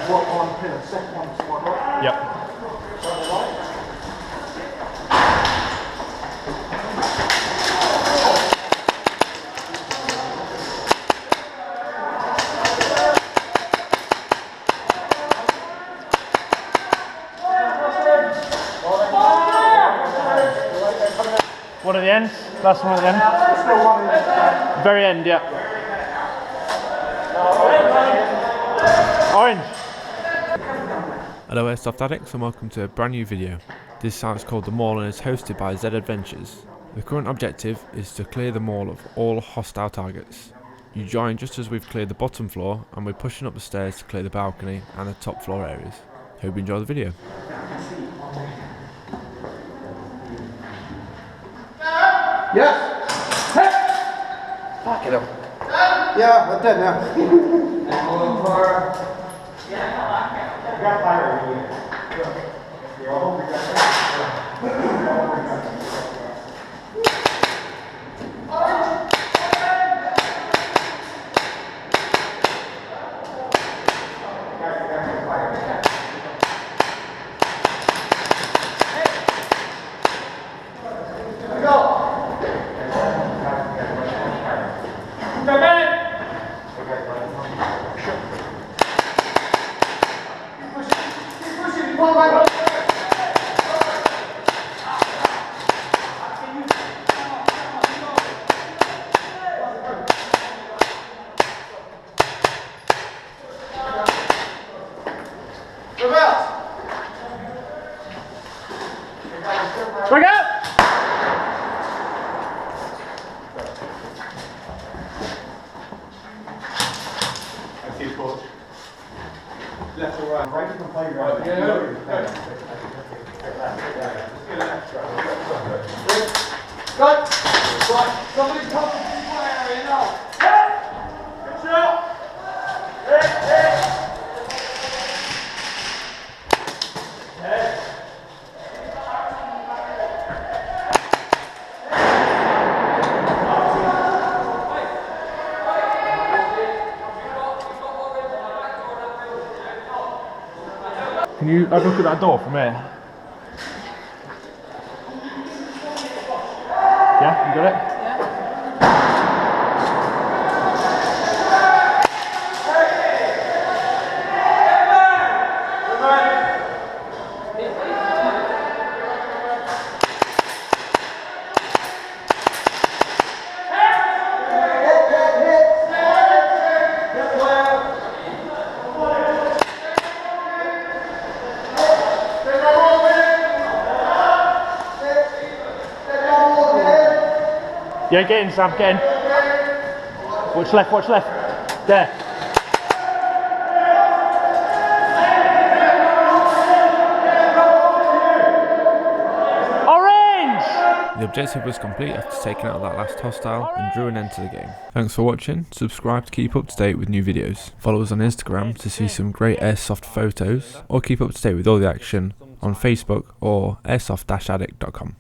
one pillar, second one squad up. Yep. One at the end, last one at the end. Still one in the Very end, yeah. Orange. Hello Airsoft Addicts and welcome to a brand new video. This site is called The Mall and is hosted by Z Adventures. The current objective is to clear the mall of all hostile targets. You join just as we've cleared the bottom floor and we're pushing up the stairs to clear the balcony and the top floor areas. Hope you enjoy the video. Yes! Hey! Fuck it up. Yeah, I'm dead now. Got fire in Strike out! I see coach. Left or right? Right to the playground. Yeah. Good. Right. Somebody come to the area now. Good shot. Can you have a look at that door from here? Yeah, you got it? Yeah, get in, Sam, get in. Watch left, watch left. There. Orange! The objective was complete after taking out that last hostile and drew an end to the game. Thanks for watching, subscribe to keep up to date with new videos. Follow us on Instagram to see some great airsoft photos, or keep up to date with all the action on Facebook or airsoft-addict.com.